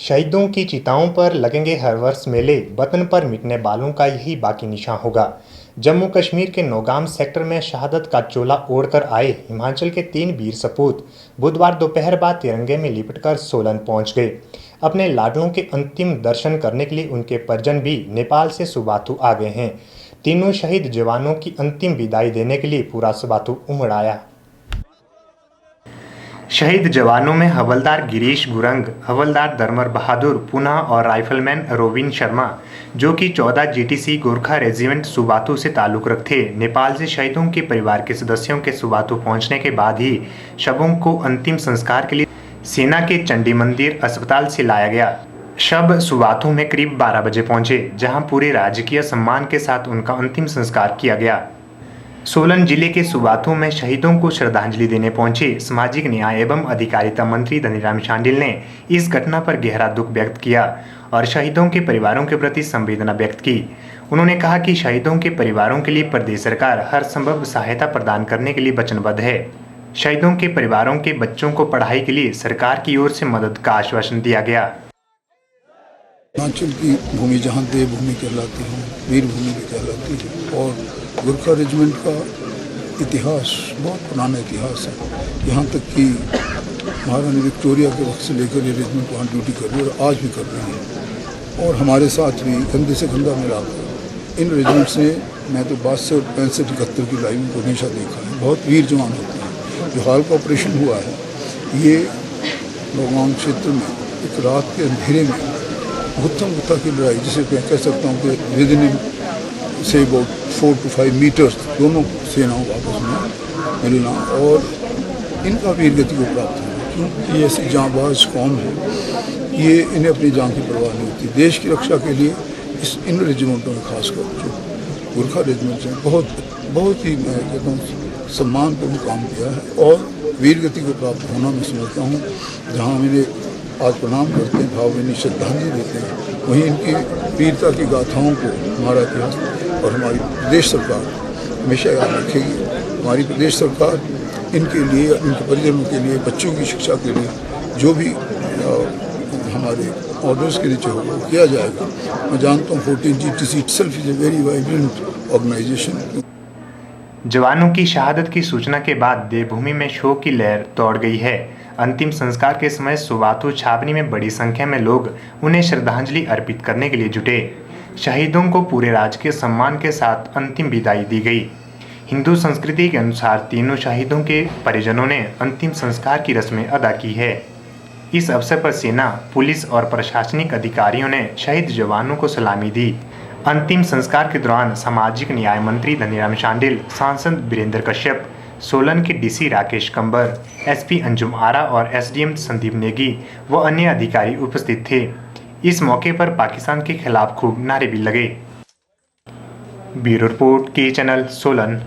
शहीदों की चिताओं पर लगेंगे हर वर्ष मेले। वतन पर मिटने वालों का यही बाकी निशान होगा। जम्मू कश्मीर के नौगाम सेक्टर में शहादत का चोला ओढ़कर आए हिमाचल के 3 वीर सपूत बुधवार दोपहर बाद तिरंगे में लिपटकर सोलन पहुंच गए। अपने लाडलों के अंतिम दर्शन करने के लिए उनके परिजन भी नेपाल से सुबाथू आ गए हैं। तीनों शहीद जवानों की अंतिम विदाई देने के लिए पूरा सुबाथू उमड़ आया। शहीद जवानों में हवलदार गिरीश गुरंग, हवलदार दरमर बहादुर पुना और राइफलमैन रोविन शर्मा, जो कि 14 जीटीसी गोरखा रेजिमेंट सुबाथू से ताल्लुक रखते। नेपाल से शहीदों के परिवार के सदस्यों के सुबाथू पहुंचने के बाद ही शवों को अंतिम संस्कार के लिए सेना के चंडी मंदिर अस्पताल से लाया गया। शव सुबाथू में करीब 12 बजे पहुंचे, जहां पूरे राजकीय सम्मान के साथ उनका अंतिम संस्कार किया गया। सोलन जिले के सुबाथू में शहीदों को श्रद्धांजलि देने पहुंचे सामाजिक न्याय एवं अधिकारिता मंत्री धनीराम शांडिल ने इस घटना पर गहरा दुख व्यक्त किया और शहीदों के परिवारों के प्रति संवेदना व्यक्त की। उन्होंने कहा कि शहीदों के परिवारों के लिए प्रदेश सरकार हर संभव सहायता प्रदान करने के लिए वचनबद्ध है। शहीदों के परिवारों के बच्चों को पढ़ाई के लिए सरकार की ओर से मदद का आश्वासन दिया गया। हिमाचल की भूमि जहाँ देवभूमि कहलाती है, वीर भूमि भी कहलाती है और गोरखा रेजिमेंट का इतिहास बहुत पुराना इतिहास है। यहाँ तक कि महारानी विक्टोरिया के वक्त से लेकर ये रेजिमेंट वहाँ ड्यूटी कर रही है और आज भी कर रही है और हमारे साथ भी कंधे से कंधा मिलाकर इन रेजिमेंट्स ने मैं तो 62, 65, 71 की लाइन को हमेशा देखा है। बहुत वीर जवान होते हैं। जो हाल का ऑपरेशन हुआ है ये नौगाम क्षेत्र में एक रात के अंधेरे में गुत्थम गुत्था की लड़ाई, जिसे मैं कह सकता हूँ कि with in say about 4 to 5 metres दोनों सेनाओं का आपस में मिलना और इनका वीर गति को प्राप्त होना, क्योंकि ये ऐसी जांबाज कौम है, ये इन्हें अपनी जान की परवाह नहीं होती। देश की रक्षा के लिए इन रेजिमेंटों में खासकर जो गोरखा रेजिमेंट्स हैं बहुत ही मैं कहता हूँ सम्मानपूर्ण काम किया है और वीर गति को प्राप्त होना मैं समझता हूँ। जहाँ हम इन्हें आज प्रणाम करते हैं, भावभीनी श्रद्धांजलि देते हैं, वहीं इनकी वीरता की गाथाओं को हमारा इतिहास और हमारी प्रदेश सरकार हमेशा याद रखेगी। हमारी प्रदेश सरकार इनके लिए, इनके परिजनों के लिए, बच्चों की शिक्षा के लिए जो भी हमारे ऑर्डर्स के नीचे होगा किया जाएगा। मैं जानता हूँ 14 GTC itself is a very vibrant organisation. जवानों की शहादत की सूचना के बाद देवभूमि में शोक की लहर दौड़ गई है। अंतिम संस्कार के समय सुबाथू छावनी में बड़ी संख्या में लोग उन्हें श्रद्धांजलि अर्पित करने के लिए जुटे। शहीदों को पूरे राजकीय सम्मान के साथ अंतिम विदाई दी गई। हिंदू संस्कृति के अनुसार तीनों शहीदों के परिजनों ने अंतिम संस्कार की रस्में अदा की है। इस अवसर पर सेना, पुलिस और प्रशासनिक अधिकारियों ने शहीद जवानों को सलामी दी। अंतिम संस्कार के दौरान सामाजिक न्याय मंत्री धनीराम शांडिल, सांसद वीरेंद्र कश्यप, सोलन के डीसी राकेश कंबर, एसपी अंजुम आरा और एसडीएम संदीप नेगी व अन्य अधिकारी उपस्थित थे। इस मौके पर पाकिस्तान के खिलाफ खूब नारे भी लगे। ब्यूरो रिपोर्ट के चैनल सोलन।